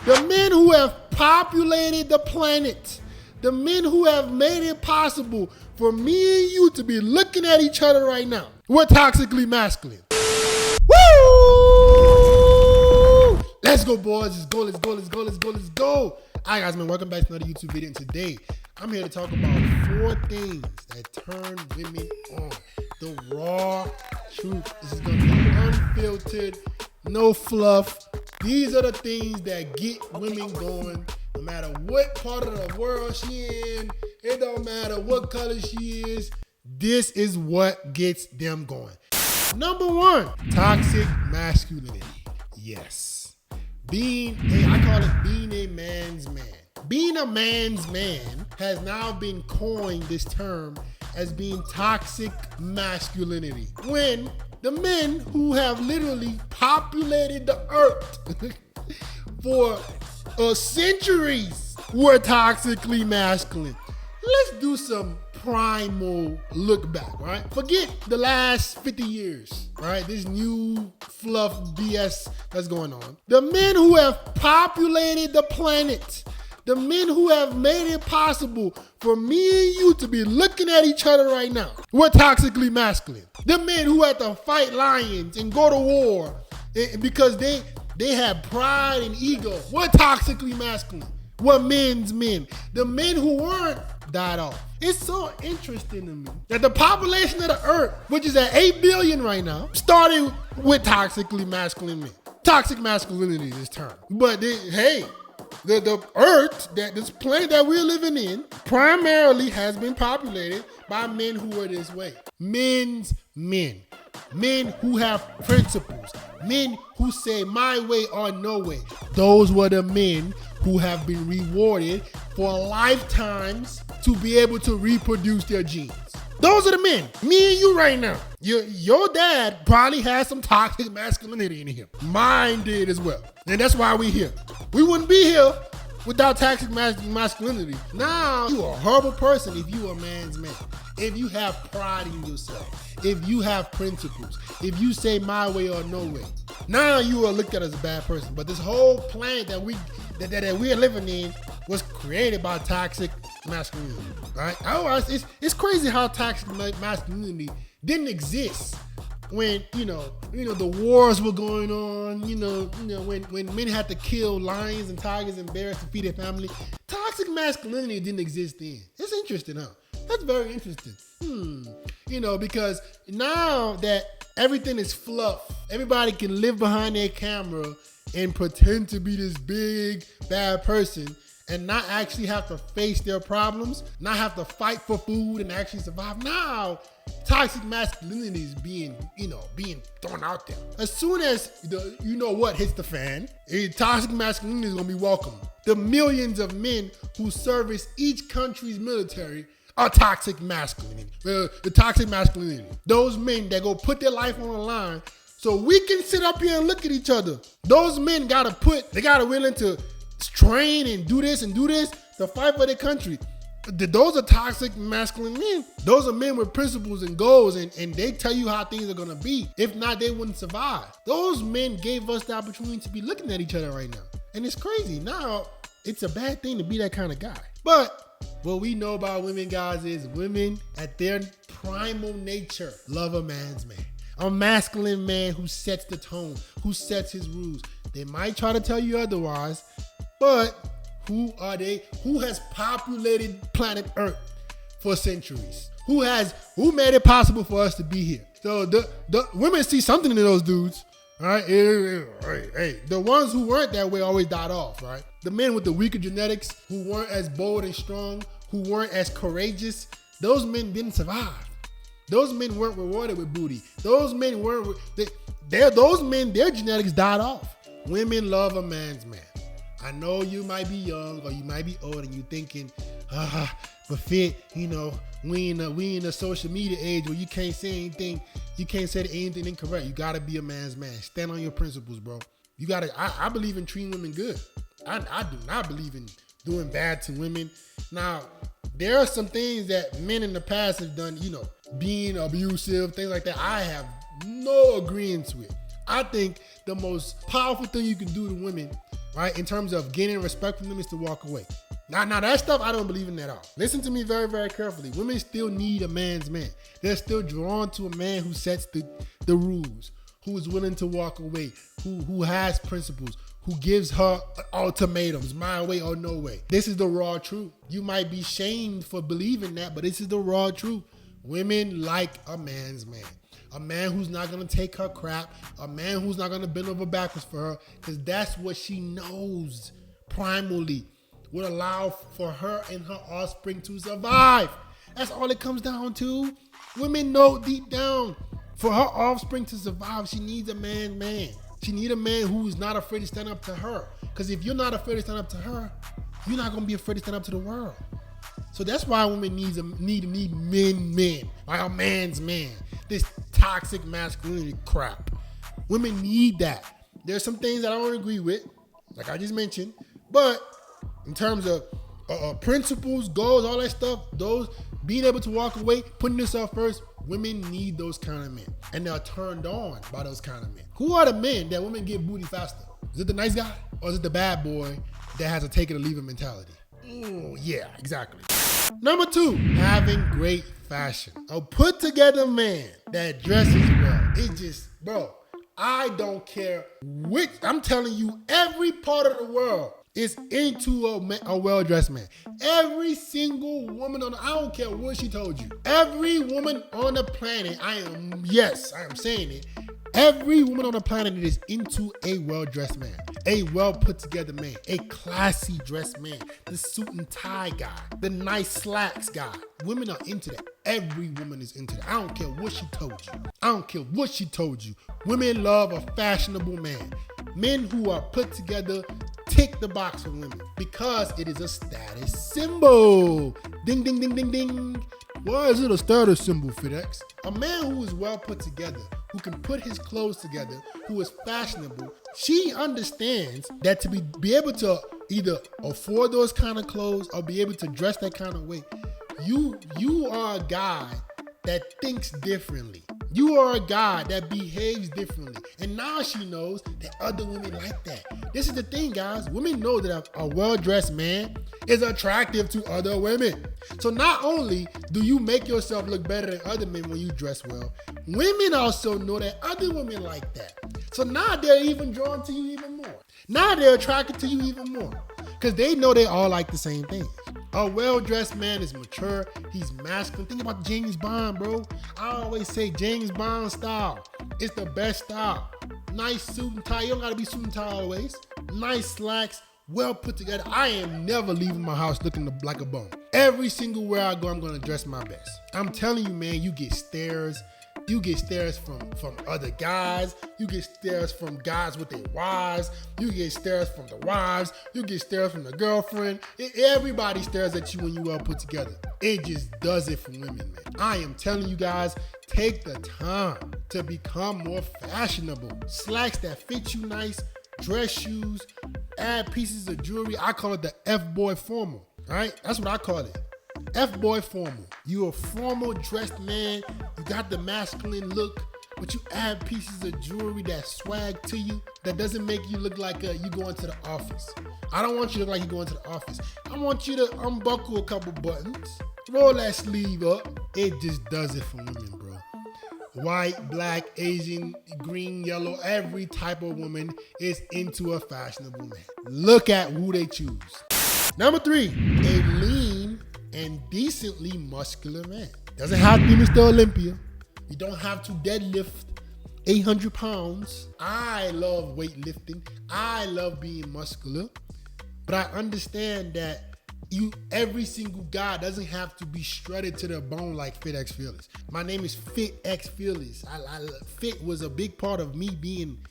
The men who have populated the planet. The men who have made it possible for me and you to be looking at each other right now. We're toxically masculine. Woo! Let's go, boys. Let's go, let's go, let's go, let's go, let's go. All right, guys, man, welcome back to another YouTube video. And today, I'm here to talk about 4 things that turn women on. The raw truth. This is going to be unfiltered, no fluff. These are the things that get women going. No matter what part of the world she in, it don't matter what color she is, this is what gets them going. Number 1, toxic masculinity. Yes. I call it being a man's man. Being a man's man has now been coined, this term, as being toxic masculinity. When the men who have literally populated the earth for centuries were toxically masculine. Let's do some primal look back, right? Forget the last 50 years, right? This new fluff BS that's going on. The men who have populated the planet, the men who have made it possible for me and you to be looking at each other right now, we're toxically masculine. The men who had to fight lions and go to war because they have pride and ego, we're toxically masculine. We're men's men. The men who weren't died off. It's so interesting to me that the population of the earth, which is at 8 billion right now, started with toxically masculine men. Toxic masculinity is this term. But the earth, this planet that we're living in, primarily has been populated by men who are this way. Men's men. Men who have principles. Men who say my way or no way. Those were the men who have been rewarded for lifetimes to be able to reproduce their genes. Those are the men. Me and you right now. Your dad probably has some toxic masculinity in him. Mine did as well. And that's why we're here. We wouldn't be here without toxic masculinity. Now, you're a horrible person if you're a man's man. If you have pride in yourself. If you have principles. If you say my way or no way. Now you are looked at as a bad person. But this whole planet that we are living in was created by toxic masculinity, right? Otherwise, it's crazy how toxic masculinity didn't exist when the wars were going on. When men had to kill lions and tigers and bears to feed their family. Toxic masculinity didn't exist then. It's interesting, huh? That's very interesting. Because now that everything is fluff, everybody can live behind their camera and pretend to be this big bad person and not actually have to face their problems, not have to fight for food and actually survive. Now, toxic masculinity is being thrown out there. As soon as what hits the fan, toxic masculinity is gonna be welcome. The millions of men who service each country's military are toxic masculinity. The toxic masculinity. Those men that go put their life on the line so we can sit up here and look at each other. Those men gotta willing to train and do this to fight for their country. Those are toxic masculine men. Those are men with principles and goals, and they tell you how things are gonna be. If not, they wouldn't survive. Those men gave us the opportunity to be looking at each other right now. And it's crazy. Now, it's a bad thing to be that kind of guy. But what we know about women, guys, is women at their primal nature love a man's man. A masculine man who sets the tone, who sets his rules. They might try to tell you otherwise, but who are they? Who has populated planet Earth for centuries? Who made it possible for us to be here? So the women see something in those dudes, right? Hey, the ones who weren't that way always died off, right? The men with the weaker genetics, who weren't as bold and strong, who weren't as courageous, those men didn't survive. Those men weren't rewarded with booty. Those men their genetics died off. Women love a man's man. I know you might be young or you might be old and you thinking, but fit, we in a social media age where you can't say anything incorrect. You gotta be a man's man. Stand on your principles, bro. I believe in treating women good. I do not believe in doing bad to women. Now, there are some things that men in the past have done, being abusive, things like that. I have no agreement with. I think the most powerful thing you can do to women right? In terms of gaining respect from them is to walk away. Now that stuff, I don't believe in at all. Listen to me very, very carefully. Women still need a man's man. They're still drawn to a man who sets the rules, who is willing to walk away, who has principles, who gives her ultimatums, my way or no way. This is the raw truth. You might be shamed for believing that, but this is the raw truth. Women like a man's man. A man who's not gonna take her crap, a man who's not gonna bend over backwards for her, because that's what she knows primally would allow for her and her offspring to survive. That's all it comes down to. Women know deep down, for her offspring to survive, she needs a man. She needs a man who is not afraid to stand up to her. Because if you're not afraid to stand up to her, you're not gonna be afraid to stand up to the world. So that's why women need men, like a man's man. This toxic masculinity crap. Women need that. There's some things that I don't agree with, like I just mentioned, but in terms of principles, goals, all that stuff, those being able to walk away, putting yourself first, women need those kind of men. And they're turned on by those kind of men. Who are the men that women get booty faster? Is it the nice guy? Or is it the bad boy that has a take it or leave it mentality? Ooh, yeah, exactly. Number 2, having great fashion. A put together man that dresses well. It just, bro, I don't care which, I'm telling you, every part of the world is into a well-dressed man. Every single woman I don't care what she told you. Every woman on the planet, I am saying it. Every woman on the planet is into a well-dressed man, a well-put-together man, a classy dressed man, the suit and tie guy, the nice slacks guy. Women are into that. Every woman is into that. I don't care what she told you. Women love a fashionable man. Men who are put together tick the box for women because it is a status symbol. Ding, ding, ding, ding, ding. Why is it a status symbol, FedEx? A man who is well put together, who can put his clothes together, who is fashionable, she understands that to be able to either afford those kind of clothes or be able to dress that kind of way, you are a guy that thinks differently. You are a guy that behaves differently. And now she knows that other women like that. This is the thing, guys. Women know that a well-dressed man is attractive to other women. So not only do you make yourself look better than other men when you dress well, women also know that other women like that. So now they're even drawn to you even more. Now they're attracted to you even more because they know they all like the same things. A well-dressed man is mature. He's masculine. Think about James Bond, bro. I always say James Bond style. It's the best style. Nice suit and tie. You don't gotta be suit and tie always. Nice slacks, well put together. I am never leaving my house looking like a bum. Every single where I go, I'm gonna dress my best. I'm telling you, man, you get stares. You get stares from other guys. You get stares from guys with their wives. You get stares from the wives. You get stares from the girlfriend. Everybody stares at you when you well put together. It just does it for women, man. I am telling you guys, take the time to become more fashionable. Slacks that fit you nice, dress shoes, add pieces of jewelry. I call it the F-boy formal, right? That's what I call it. F-boy formal. You a formal dressed man. You got the masculine look, but you add pieces of jewelry that swag to you that doesn't make you look like you going to the office. I don't want you to look like you going to the office. I want you to unbuckle a couple buttons, roll that sleeve up. It just does it for women, bro. White, black, Asian, green, yellow, every type of woman is into a fashionable man. Look at who they choose. Number 3, a lean and decently muscular man. Doesn't have to be Mr. Olympia. You don't have to deadlift 800 pounds. I love weightlifting. I love being muscular. But I understand that every single guy doesn't have to be shredded to the bone like Fit X Fearless. My name is Fit X Fearless. Fit was a big part of me being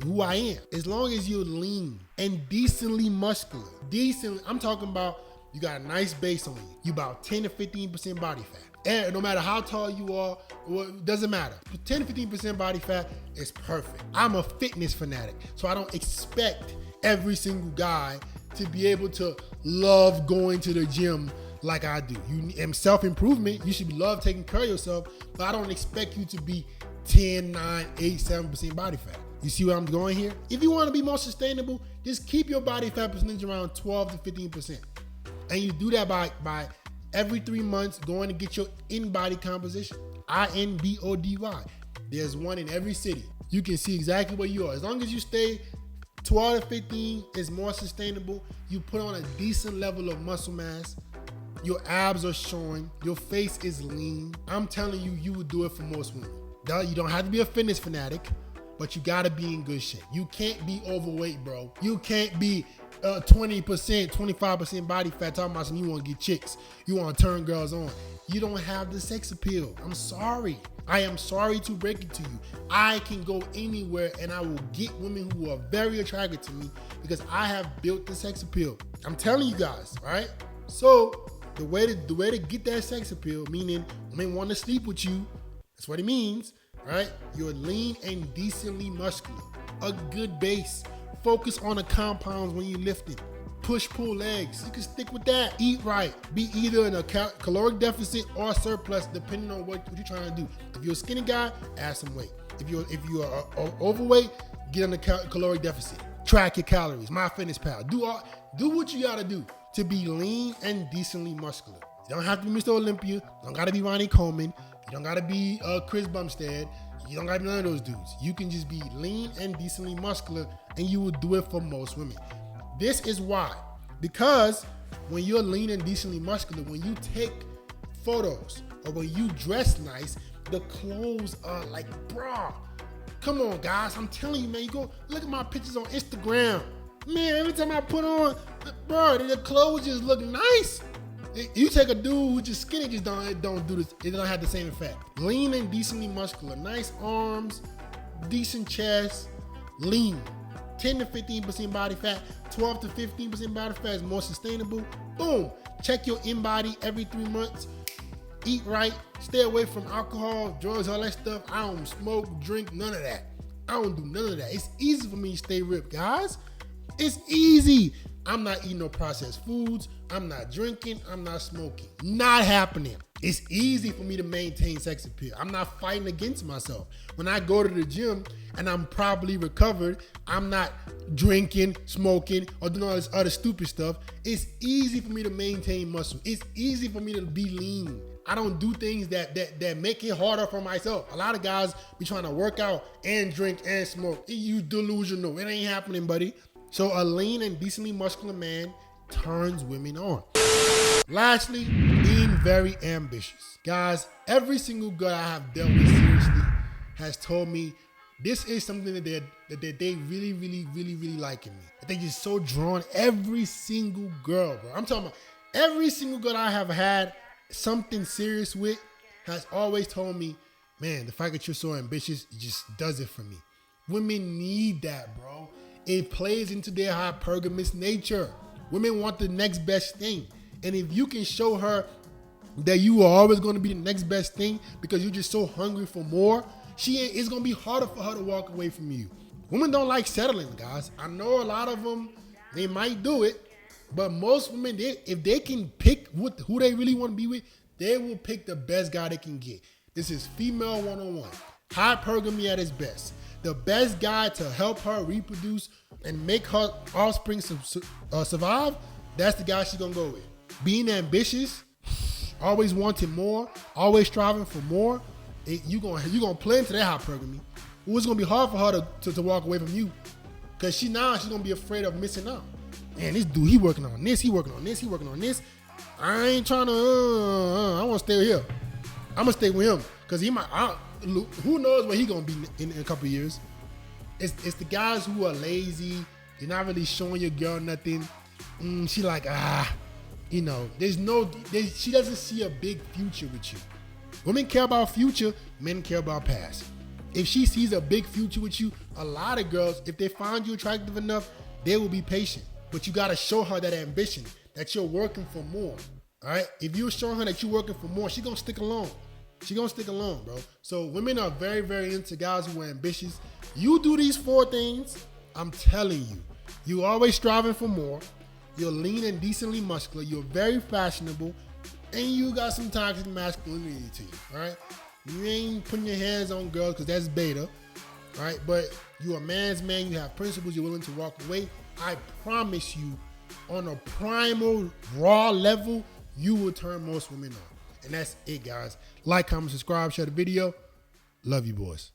who I am. As long as you're lean and decently muscular. Decently, I'm talking about you got a nice base on you. You about 10 to 15% body fat. And no matter how tall you are, it doesn't matter. 10 to 15% body fat is perfect. I'm a fitness fanatic, so I don't expect every single guy to be able to love going to the gym like I do. In self-improvement, you should love taking care of yourself, but I don't expect you to be 10, 9, 8, 7% body fat. You see where I'm going here? If you want to be more sustainable, Just keep your body fat percentage around 12 to 15%. And you do that by every 3 months going to get your in-body composition. INBODY. There's one in every city. You can see exactly where you are. As long as you stay 12 to 15, it's more sustainable. You put on a decent level of muscle mass. Your abs are showing. Your face is lean. I'm telling you, you would do it for most women. You don't have to be a fitness fanatic, but you gotta be in good shape. You can't be overweight, bro. You can't be 20%, 25% body fat talking about some you want to get chicks. You want to turn girls on. You don't have the sex appeal. I'm sorry. I am sorry to break it to you. I can go anywhere and I will get women who are very attracted to me because I have built the sex appeal. I'm telling you guys, right? So the way to get that sex appeal, meaning women want to sleep with you, that's what it means, right? You're lean and decently muscular. A good base. Focus on the compounds when you're lifting. Push, pull legs. You can stick with that. Eat right. Be either in a caloric deficit or surplus, depending on what you're trying to do. If you're a skinny guy, add some weight. If you're overweight, get on the caloric deficit. Track your calories. MyFitnessPal. Do what you gotta do to be lean and decently muscular. You don't have to be Mr. Olympia. You don't gotta be Ronnie Coleman. You don't gotta be Chris Bumstead. You don't gotta be none of those dudes. You can just be lean and decently muscular, and you will do it for most women. This is why. Because when you're lean and decently muscular, when you take photos or when you dress nice, the clothes are like, bro. Come on, guys. I'm telling you, man. You go look at my pictures on Instagram. Man, every time I put on, bro, the clothes just look nice. You take a dude who just skinny, just don't do this. It don't have the same effect. Lean and decently muscular, nice arms, decent chest, lean. 10 to 15% body fat, 12 to 15% body fat is more sustainable. Boom. Check your in-body every 3 months. Eat right. Stay away from alcohol, drugs, all that stuff. I don't smoke, drink, none of that. I don't do none of that. It's easy for me to stay ripped, guys. It's easy. I'm not eating no processed foods. I'm not drinking. I'm not smoking. Not happening. It's easy for me to maintain sex appeal. I'm not fighting against myself. When I go to the gym and I'm properly recovered, I'm not drinking, smoking, or doing all this other stupid stuff. It's easy for me to maintain muscle. It's easy for me to be lean. I don't do things that make it harder for myself. A lot of guys be trying to work out and drink and smoke. You delusional. It ain't happening, buddy. So a lean and decently muscular man turns women on. Lastly, being very ambitious. Guys, every single girl I have dealt with seriously has told me this is something that they really, really, really, really like in me. That they just so drawn. Every single girl, bro. I'm talking about every single girl I have had something serious with has always told me, man, the fact that you're so ambitious just does it for me. Women need that, bro. It plays into their hypergamous nature. Women want the next best thing. And if you can show her that you are always going to be the next best thing because you're just so hungry for more, it's going to be harder for her to walk away from you. Women don't like settling, guys. I know a lot of them, they might do it, but most women, if they can pick who they really want to be with, they will pick the best guy they can get. This is female 101. Hypergamy at its best. The best guy to help her reproduce and make her offspring survive, that's the guy she's gonna go with. Being ambitious, always wanting more, always striving for more, you're gonna play into that hypergamy. It's gonna be hard for her to walk away from you, because she's gonna be afraid of missing out. Man, this dude, he working on this, he working on this. I ain't trying to. I want to stay here. I'm gonna stay with him because he might. Who knows where he gonna be in a couple of years? It's the guys who are lazy. You're not really showing your girl nothing. She like she doesn't see a big future with you. Women care about future. Men care about past. If she sees a big future with you, a lot of girls, if they find you attractive enough, they will be patient. But you gotta show her that ambition, that you're working for more. All right? If you're showing her that you're working for more, she's gonna stick along. She's gonna stick along, bro. So women are very, very into guys who are ambitious. You do these 4 things, I'm telling you, you're always striving for more. You're lean and decently muscular. You're very fashionable, and you got some toxic masculinity to you. All right? You ain't putting your hands on girls because that's beta. All right? But you're a man's man. You have principles. You're willing to walk away. I promise you, on a primal, raw level, you will turn most women on. And that's it, guys. Like, comment, subscribe, share the video. Love you, boys.